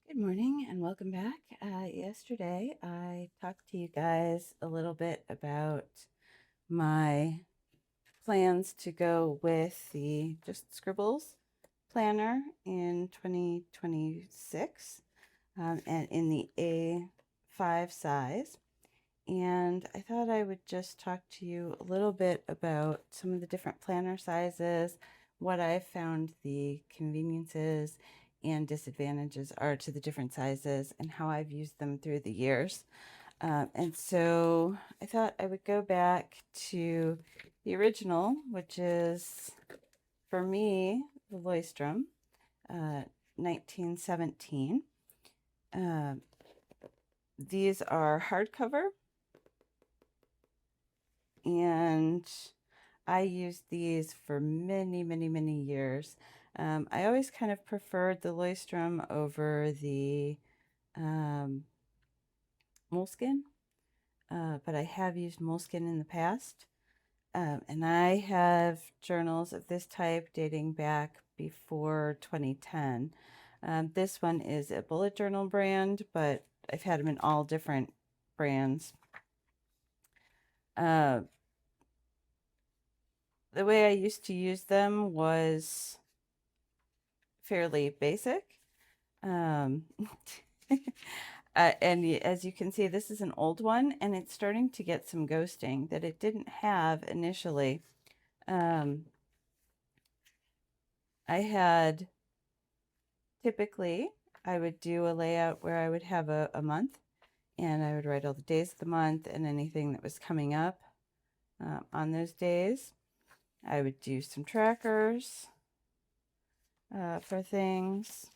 Good morning and welcome back. Yesterday I talked to you guys a little bit about my plans to go with the Just Scribbles planner in 2026 and in the A5 size. And I thought I would just talk to you a little bit about some of the different planner sizes, what I found the conveniences and disadvantages are to the different sizes, and how I've used them through the years. And so I thought I would go back to the original, which is, for me, the Leuchtturm, 1917. These are hardcover, and I used these for many, many, many years. I always kind of preferred the Leuchtturm over the Moleskine, but I have used Moleskine in the past. And I have journals of this type dating back before 2010. This one is a bullet journal brand, but I've had them in all different brands. The way I used to use them was fairly basic. And as you can see, this is an old one, and it's starting to get some ghosting that it didn't have initially. I had, typically, I would do a layout where I would have a month, and I would write all the days of the month and anything that was coming up on those days. I would do some trackers for things.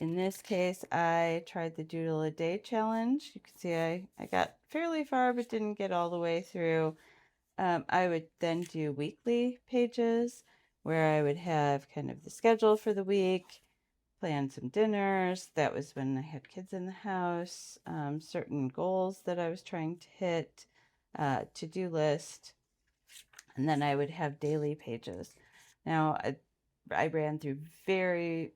In this case, I tried the Doodle a Day challenge. You can see I got fairly far, but didn't get all the way through. I would then do weekly pages where I would have kind of the schedule for the week, plan some dinners. That was when I had kids in the house, certain goals that I was trying to hit, to-do list, and then I would have daily pages. Now, I ran through various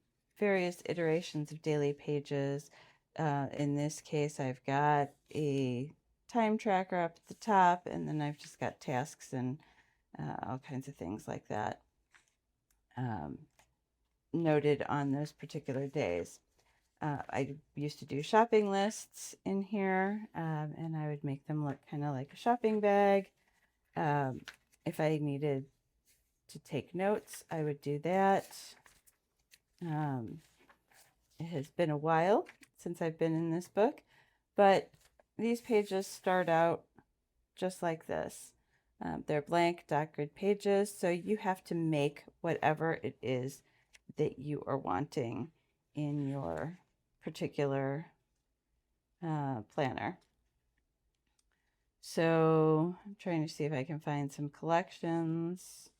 iterations of daily pages. In this case, I've got a time tracker up at the top, and then I've just got tasks and all kinds of things like that noted on those particular days. I used to do shopping lists in here, and I would make them look kind of like a shopping bag. If I needed to take notes, I would do that. It has been a while since I've been in this book, but these pages start out just like this. They're blank dot grid pages, so you have to make whatever it is that you are wanting in your particular planner. So I'm trying to see if I can find some collections.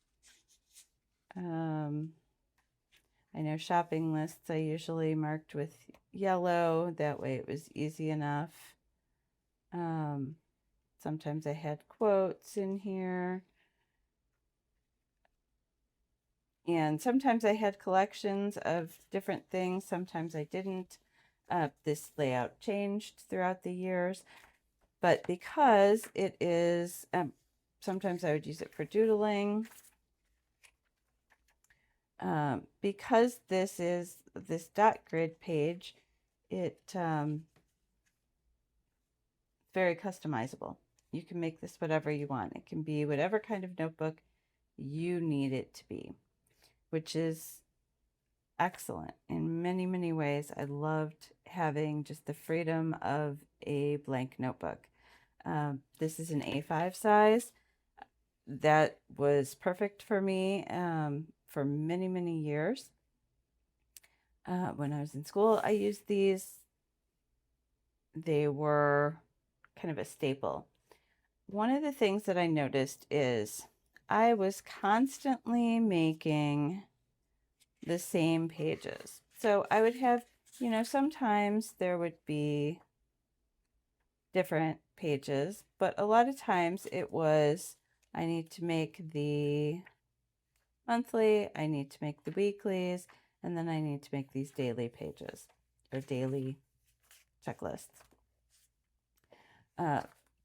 I know shopping lists I usually marked with yellow. That way it was easy enough. Sometimes I had quotes in here. And sometimes I had collections of different things. Sometimes I didn't. This layout changed throughout the years. But because it is, sometimes I would use it for doodling. Because this is this dot grid page, it's very customizable. You can make this whatever you want. It can be whatever kind of notebook you need it to be, which is excellent in many, many ways. I loved having just the freedom of a blank notebook. This is an A5 size. That was perfect for me for many, many years. When I was in school, I used these. They were kind of a staple. One of the things that I noticed is I was constantly making the same pages. So I would have, sometimes there would be different pages, but a lot of times it was, I need to make the monthly, I need to make the weeklies, and then I need to make these daily pages. or daily checklists,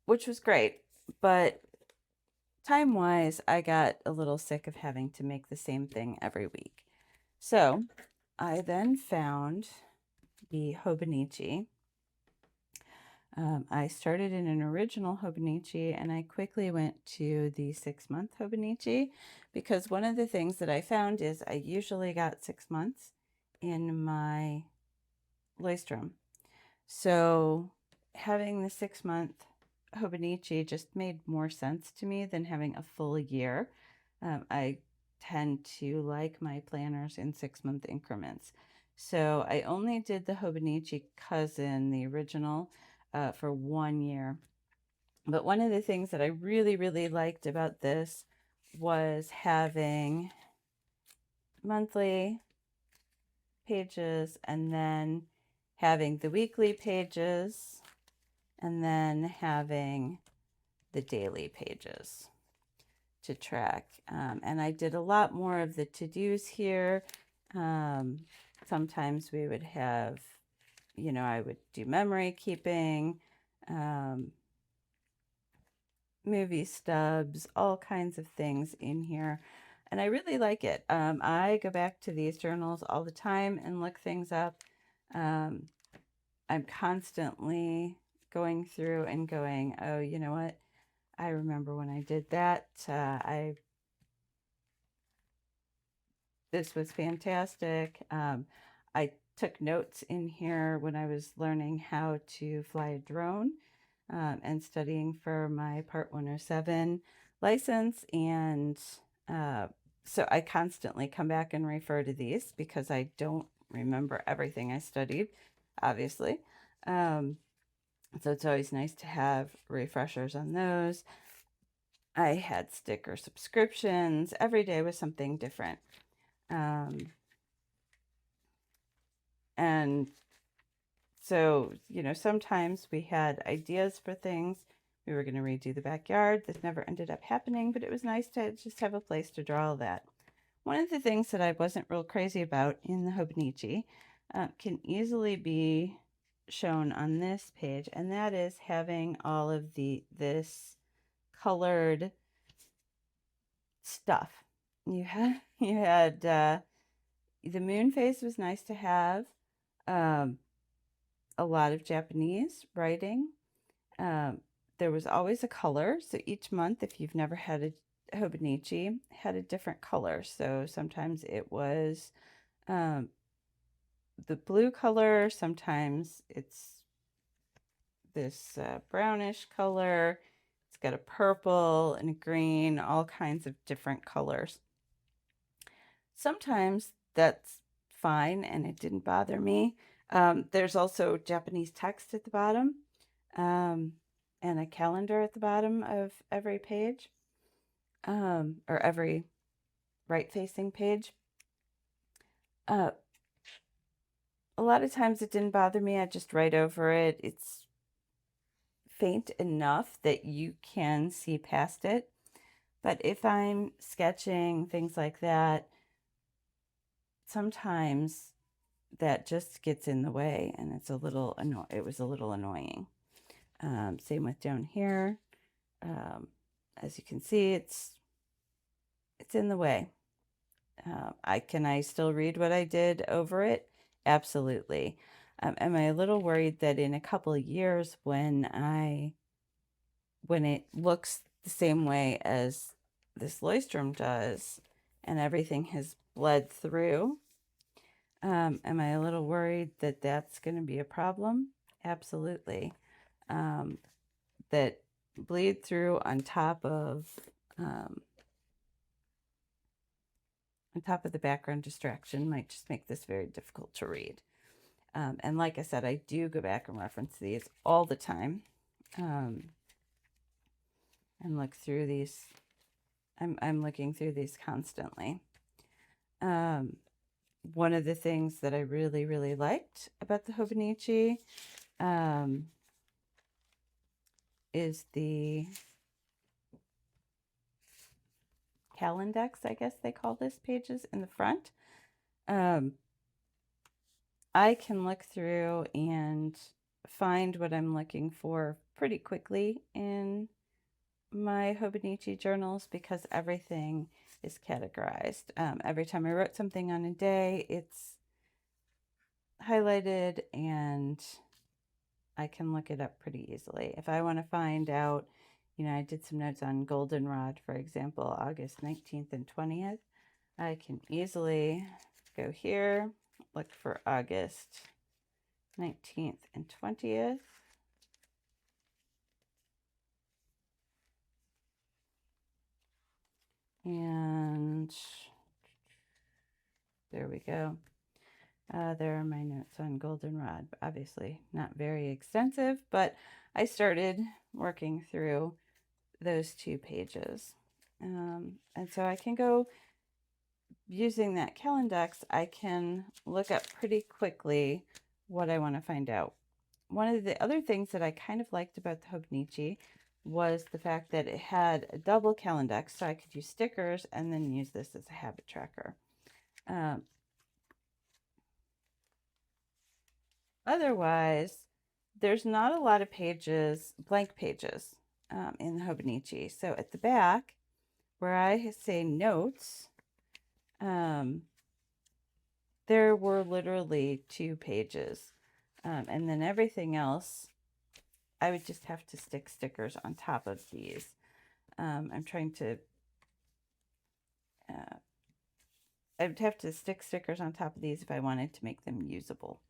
which was great. But time-wise, I got a little sick of having to make the same thing every week. So I then found the Hobonichi. I started in an original Hobonichi, and I quickly went to the 6-month Hobonichi, because one of the things that I found is I usually got 6 months in my Leuchtturm. So having the 6-month Hobonichi just made more sense to me than having a full year. I tend to like my planners in 6-month increments. So I only did the Hobonichi cousin, the original, for 1 year. But one of the things that I really, really liked about this was having monthly pages and then having the weekly pages and then having the daily pages to track. And I did a lot more of the to-dos here. Sometimes we would have, I would do memory keeping, movie stubs, all kinds of things in here. And I really like it. I go back to these journals all the time and look things up. I'm constantly going through and going, oh, you know what? I remember when I did that. This was fantastic. I took notes in here when I was learning how to fly a drone and studying for my Part 107 license. And so I constantly come back and refer to these because I don't remember everything I studied, obviously. So it's always nice to have refreshers on those. I had sticker subscriptions. Every day was something different. And so, sometimes we had ideas for things. We were going to redo the backyard. This never ended up happening, but it was nice to just have a place to draw all that. One of the things that I wasn't real crazy about in the Hobonichi can easily be shown on this page, and that is having all of this colored stuff. You had the moon phase was nice to have. A lot of Japanese writing. There was always a color. So each month, if you've never had a Hobonichi, had a different color. So sometimes it was the blue color. Sometimes it's this brownish color. It's got a purple and a green, all kinds of different colors. Sometimes that's fine and it didn't bother me. There's also Japanese text at the bottom and a calendar at the bottom of every page or every right-facing page. A lot of times it didn't bother me. I just write over it. It's faint enough that you can see past it. But if I'm sketching, things like that, sometimes that just gets in the way and it's a little it was a little annoying. Same with down here. As you can see, it's in the way. Can I still read what I did over it? Absolutely. Am I a little worried that in a couple of years when it looks the same way as this Leuchtturm does and everything has bled through, am I a little worried that that's going to be a problem? Absolutely. That bleed through on top of the background distraction might just make this very difficult to read. And like I said, I do go back and reference these all the time and look through these. I'm looking through these constantly. One of the things that I really, really liked about the Hobonichi is the Calendex, I guess they call this, pages in the front. I can look through and find what I'm looking for pretty quickly in my Hobonichi journals because everything is categorized. Every time I wrote something on a day, it's highlighted and I can look it up pretty easily. If I want to find out, I did some notes on goldenrod, for example, August 19th and 20th. I can easily go here, look for August 19th and 20th. And there we go. There are my notes on goldenrod. Obviously not very extensive, but I started working through those 2 pages. And so I can go, using that Calendex, I can look up pretty quickly what I want to find out. One of the other things that I kind of liked about the Hobonichi was the fact that it had a double Calendex, so I could use stickers and then use this as a habit tracker. Otherwise, there's not a lot of pages, blank pages, in the Hobonichi. So at the back, where I say notes, there were literally 2 pages. And then everything else, I would just have to stick stickers on top of these. I'm trying to, I would have to stick stickers on top of these if I wanted to make them usable.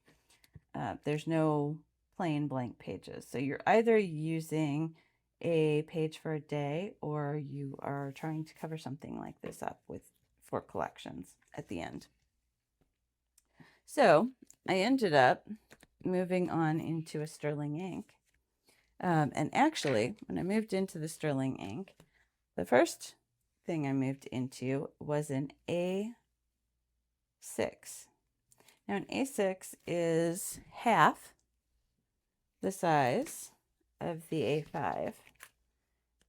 There's no plain blank pages. So you're either using a page for a day or you are trying to cover something like this up for collections at the end. So I ended up moving on into a sterling ink. And actually, when I moved into the sterling ink, the first thing I moved into was an A6. Now, an A6 is half the size of the A5.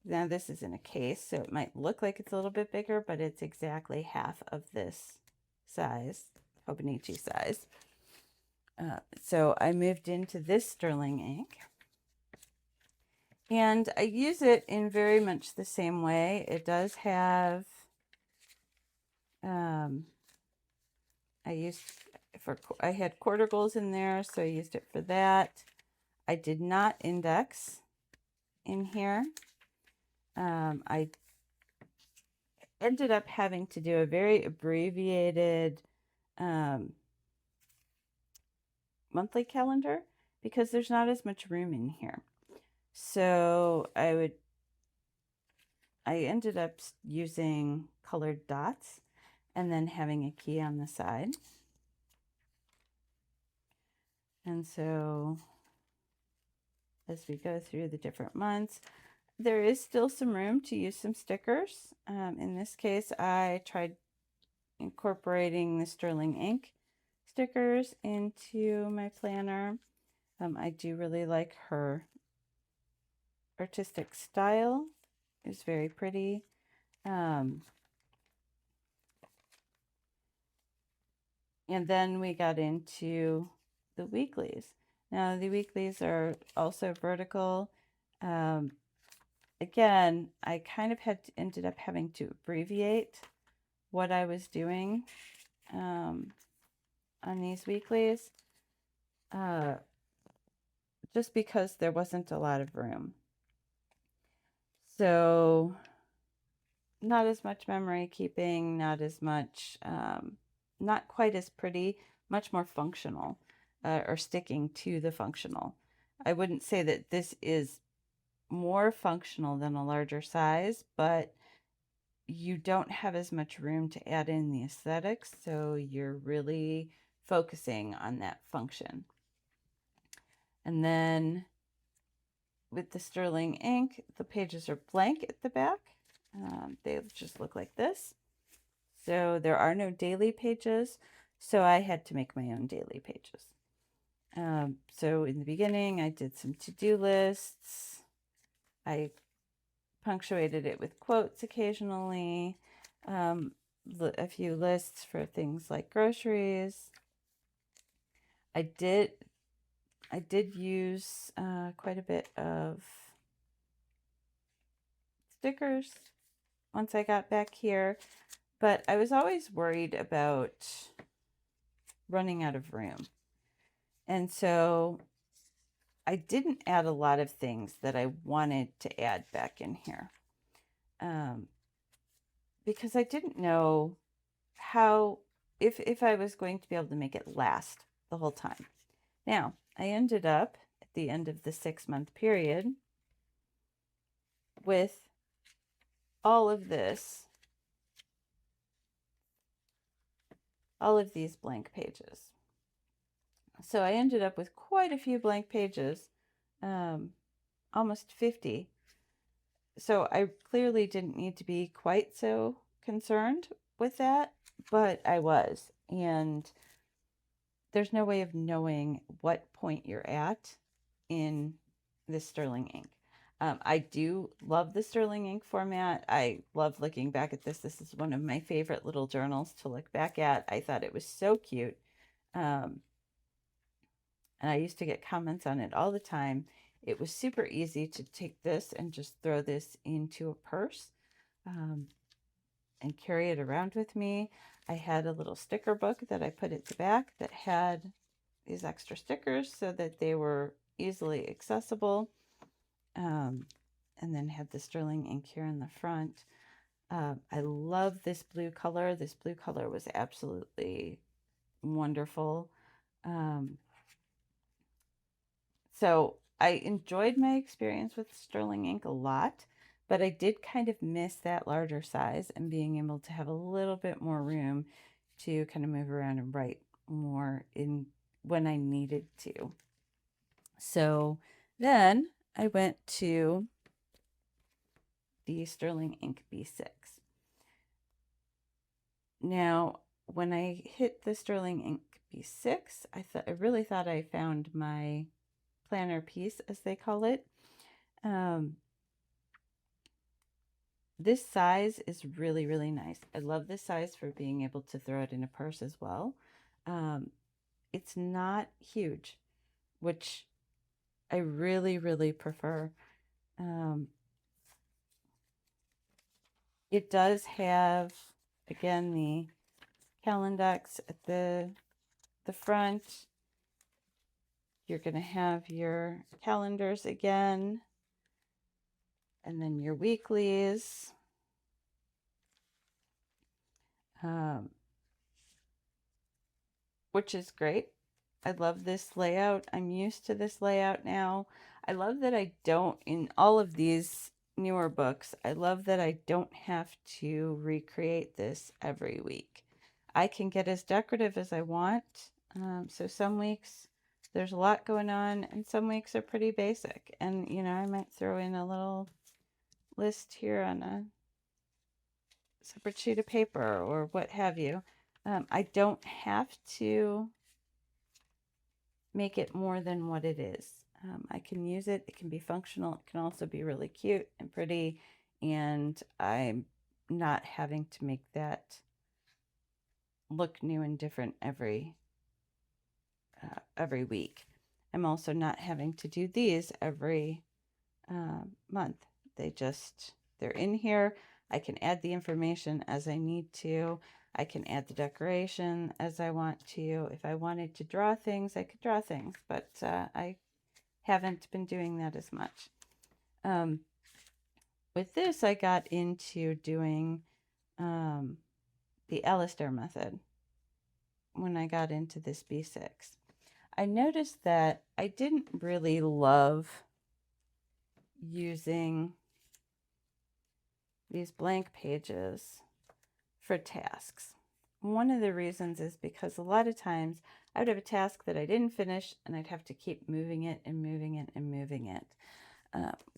Now, this is in a case, so it might look like it's a little bit bigger, but it's exactly half of this size, Hobonichi size. So I moved into this sterling ink. And I use it in very much the same way. It does have, I had quarter goals in there, so I used it for that. I did not index in here. I ended up having to do a very abbreviated monthly calendar because there's not as much room in here. So I ended up using colored dots and then having a key on the side. And so as we go through the different months, there is still some room to use some stickers. In this case, I tried incorporating the sterling ink stickers into my planner. I do really like her artistic style. It's very pretty. And then we got into the weeklies. Now the weeklies are also vertical. Again, I kind of ended up having to abbreviate what I was doing on these weeklies, just because there wasn't a lot of room. So not as much memory keeping, not as much, not quite as pretty, much more functional, or sticking to the functional. I wouldn't say that this is more functional than a larger size, but you don't have as much room to add in the aesthetics, so you're really focusing on that function. And then with the sterling ink, the pages are blank at the back. They just look like this. So there are no daily pages, so I had to make my own daily pages. So in the beginning, I did some to-do lists. I punctuated it with quotes occasionally, a few lists for things like groceries. I did use quite a bit of stickers once I got back here, but I was always worried about running out of room. And so I didn't add a lot of things that I wanted to add back in here because I didn't know how, if I was going to be able to make it last the whole time. Now, I ended up at the end of the 6-month period with all of this, all of these blank pages. So I ended up with quite a few blank pages, almost 50. So I clearly didn't need to be quite so concerned with that, but I was. And there's no way of knowing what point you're at in this sterling ink. I do love the sterling ink format. I love looking back at this. This is one of my favorite little journals to look back at. I thought it was so cute. And I used to get comments on it all the time. It was super easy to take this and just throw this into a purse and carry it around with me. I had a little sticker book that I put at the back that had these extra stickers so that they were easily accessible. And then had the sterling ink here in the front. I love this blue color. This blue color was absolutely wonderful. So I enjoyed my experience with sterling ink a lot, but I did kind of miss that larger size and being able to have a little bit more room to kind of move around and write more in when I needed to. So then I went to the sterling ink B6. Now, when I hit the sterling ink B6, I really thought I found my planner piece, as they call it. This size is really, really nice. I love this size for being able to throw it in a purse as well. It's not huge, which I really, really prefer. It does have, again, the calendex at the front. You're going to have your calendars again, and then your weeklies. Which is great. I love this layout. I'm used to this layout now. I love that I don't, in all of these newer books, I love that I don't have to recreate this every week. I can get as decorative as I want. So some weeks there's a lot going on and some weeks are pretty basic. And, you know, I might throw in a little list here on a separate sheet of paper or what have you. I don't have to make it more than what it is. I can use it. It can be functional. It can also be really cute and pretty. And I'm not having to make that look new and different every week. I'm also not having to do these every month. They're in here. I can add the information as I need to. I can add the decoration as I want to. If I wanted to draw things, I could draw things, but I haven't been doing that as much. With this, I got into doing the Leuchtturm method when I got into this B6. I noticed that I didn't really love using these blank pages for tasks. One of the reasons is because a lot of times I would have a task that I didn't finish and I'd have to keep moving it and moving it and moving it.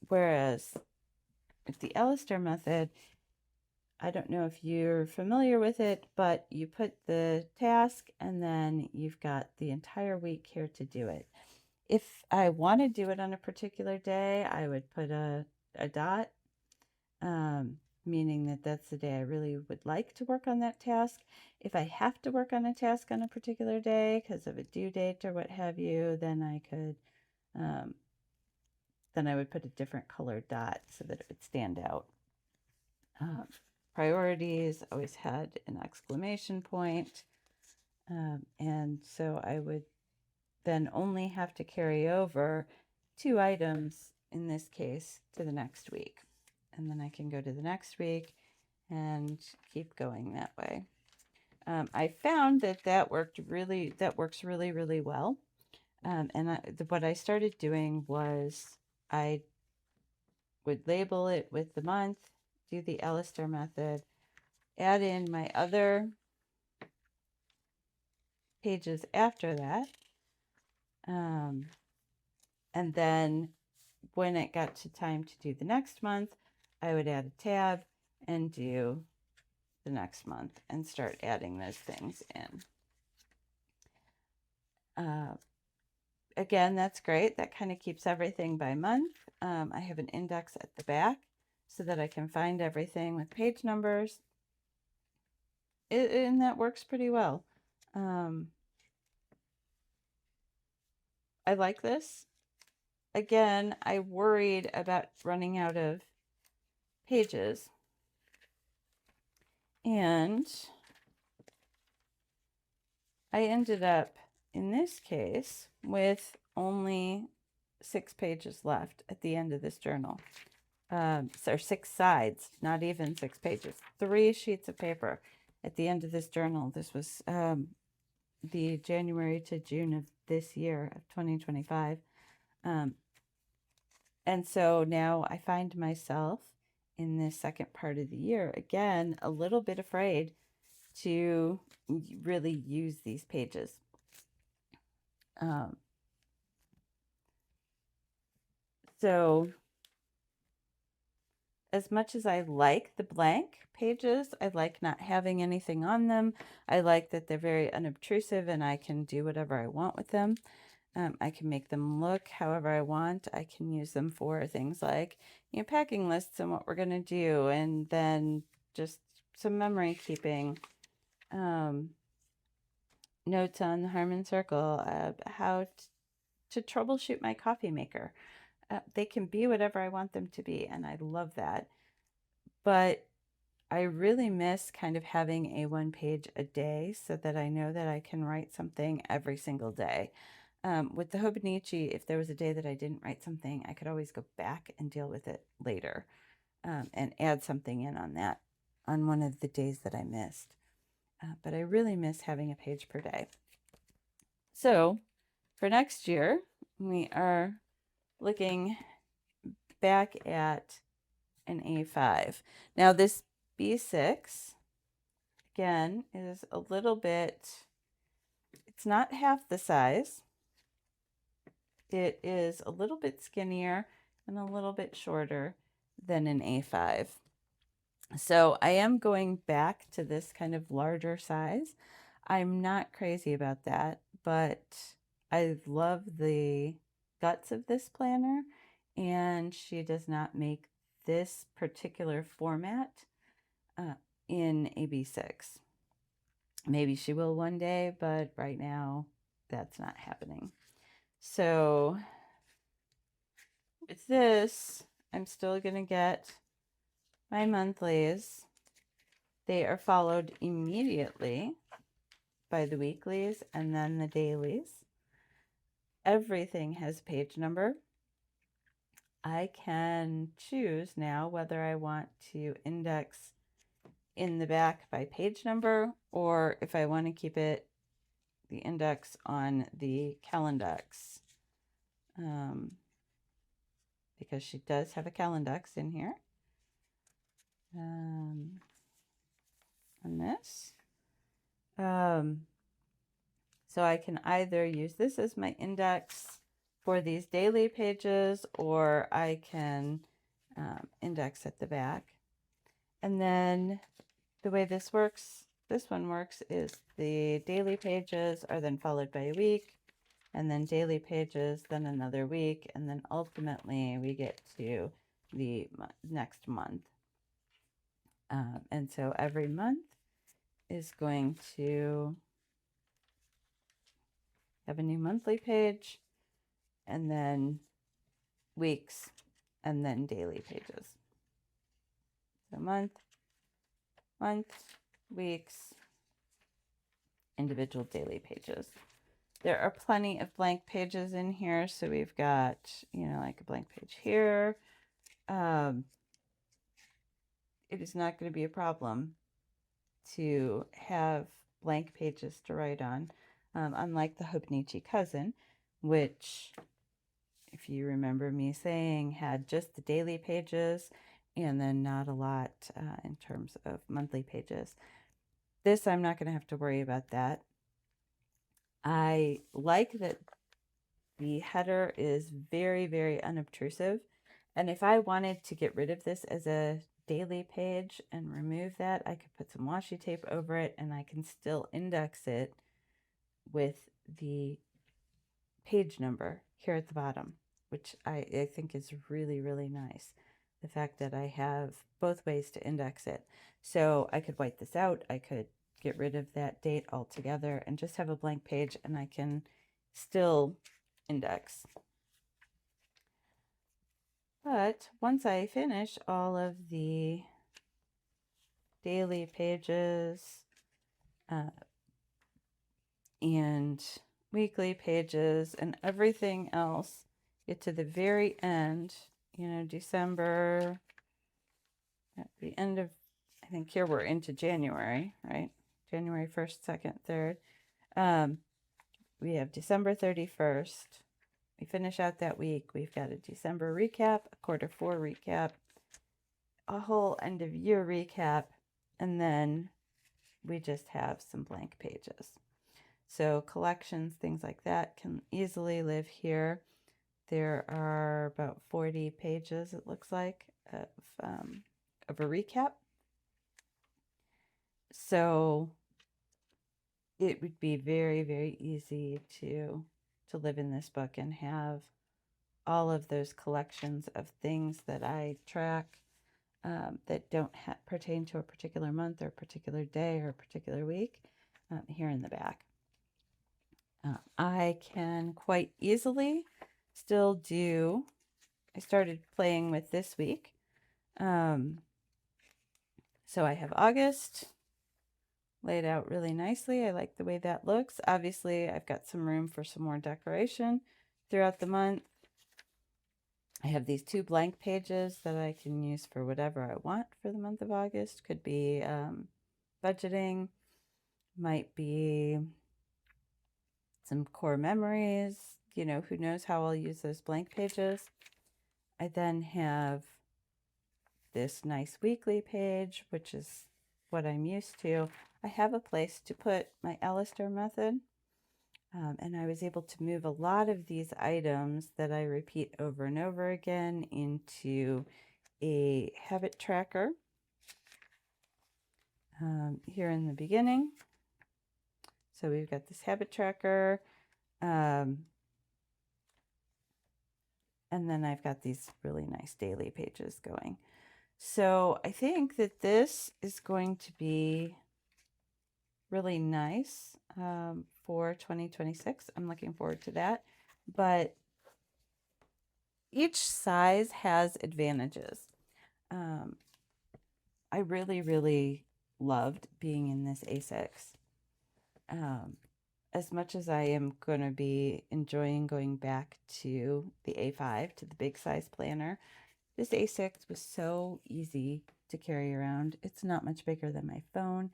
Whereas with the Leuchtturm method, I don't know if you're familiar with it, but you put the task and then you've got the entire week here to do it. If I want to do it on a particular day, I would put a dot. meaning that that's the day I really would like to work on that task. If I have to work on a task on a particular day because of a due date or what have you, then I could, then I would put a different colored dot so that it would stand out. Priorities always had an exclamation point. And so I would then only have to carry over 2 items in this case to the next week. And then I can go to the next week and keep going that way. I found that works really, really well. What I started doing was I would label it with the month, do the Alistair method, add in my other pages after that. And then when it got to time to do the next month, I would add a tab and do the next month and start adding those things in. Again, that's great. That kind of keeps everything by month. I have an index at the back so that I can find everything with page numbers. And that works pretty well. I like this. Again, I worried about running out of pages. And I ended up, in this case, with only 6 pages left at the end of this journal. Or 6 sides, not even 6 pages. 3 sheets of paper at the end of this journal. This was the January to June of this year, of 2025. And so now I find myself in this second part of the year, again, a little bit afraid to really use these pages. So as much as I like the blank pages, I like not having anything on them. I like that they're very unobtrusive and I can do whatever I want with them. I can make them look however I want. I can use them for things like, packing lists and what we're going to do, and then just some memory keeping, notes on the Harmon Circle, how to troubleshoot my coffee maker. They can be whatever I want them to be, and I love that. But I really miss kind of having a 1 page a day so that I know that I can write something every single day. With the Hobonichi, if there was a day that I didn't write something, I could always go back and deal with it later, and add something in on that, on one of the days that I missed. But I really miss having a page per day. So for next year, we are looking back at an A5. Now this B6, again, is a little bit, it's not half the size. It is a little bit skinnier and a little bit shorter than an A5. So I am going back to this kind of larger size. I'm not crazy about that, but I love the guts of this planner, and she does not make this particular format in a B6. Maybe she will one day, but right now that's not happening. So with this, I'm still going to get my monthlies. They are followed immediately by the weeklies and then the dailies. Everything has a page number. I can choose now whether I want to index in the back by page number, or if I want to keep it the index on the Calendex, because she does have a Calendex in here. On this. So I can either use this as my index for these daily pages, or I can index at the back. And then the way this works, this one works, is the daily pages are then followed by a week, and then daily pages, then another week, and then ultimately we get to the next month. And so every month is going to have a new monthly page, and then weeks, and then daily pages. So month, weeks, individual daily pages. There are plenty of blank pages in here. So we've got, like a blank page here. It is not going to be a problem to have blank pages to write on, unlike the Hobonichi cousin, which, if you remember me saying, had just the daily pages and then not a lot in terms of monthly pages. This, I'm not going to have to worry about that. I like that the header is very, very unobtrusive. And if I wanted to get rid of this as a daily page and remove that, I could put some washi tape over it, and I can still index it with the page number here at the bottom, which I think is really, really nice. The fact that I have both ways to index it. So I could white this out. I could get rid of that date altogether and just have a blank page, and I can still index. But once I finish all of the daily pages and weekly pages and everything else, get to the very end, December, at the end of, I think here we're into January, right? January 1st, 2nd, 3rd. We have December 31st. We finish out that week. We've got a December recap, a quarter 4 recap, a whole end of year recap, and then we just have some blank pages. So collections, things like that can easily live here. There are about 40 pages, it looks like, of a recap. So it would be very, very easy to live in this book and have all of those collections of things that I track that don't pertain to a particular month or a particular day or a particular week here in the back. I can quite easily still do, I started playing with this week. So I have August laid out really nicely. I like the way that looks. Obviously, I've got some room for some more decoration throughout the month. I have these 2 blank pages that I can use for whatever I want for the month of August. Could be budgeting, might be some core memories, who knows how I'll use those blank pages. I then have this nice weekly page, which is what I'm used to. I have a place to put my Leuchtturm method, and I was able to move a lot of these items that I repeat over and over again into a habit tracker here in the beginning. So we've got this habit tracker, and then I've got these really nice daily pages going. So I think that this is going to be really nice for 2026. I'm looking forward to that. But each size has advantages. I really, really loved being in this A6. As much as I am going to be enjoying going back to the A5, to the big size planner, this A6 was so easy to carry around. It's not much bigger than my phone.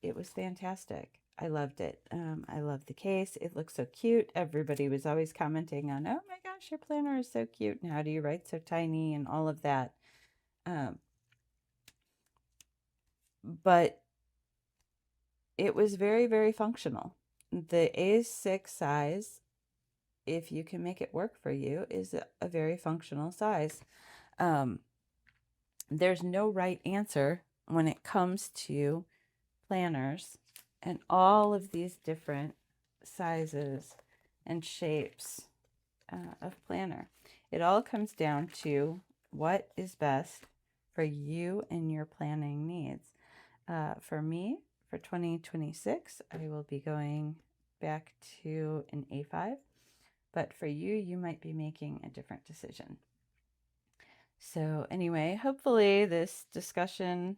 It was fantastic. I loved it. I love the case. It looks so cute. Everybody was always commenting on, oh my gosh, your planner is so cute, and how do you write so tiny, and all of that. But it was very, very functional. The A6 size, if you can make it work for you, is a very functional size. There's no right answer when it comes to planners and all of these different sizes and shapes of planner. It all comes down to what is best for you and your planning needs. For me, for 2026, I will be going back to an A5, but for you, you might be making a different decision. So anyway, hopefully this discussion,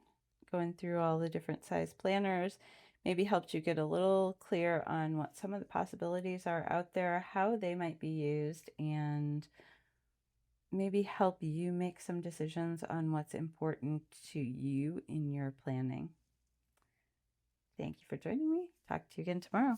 going through all the different size planners, maybe helped you get a little clear on what some of the possibilities are out there, how they might be used, and maybe help you make some decisions on what's important to you in your planning. Thank you for joining me. Talk to you again tomorrow.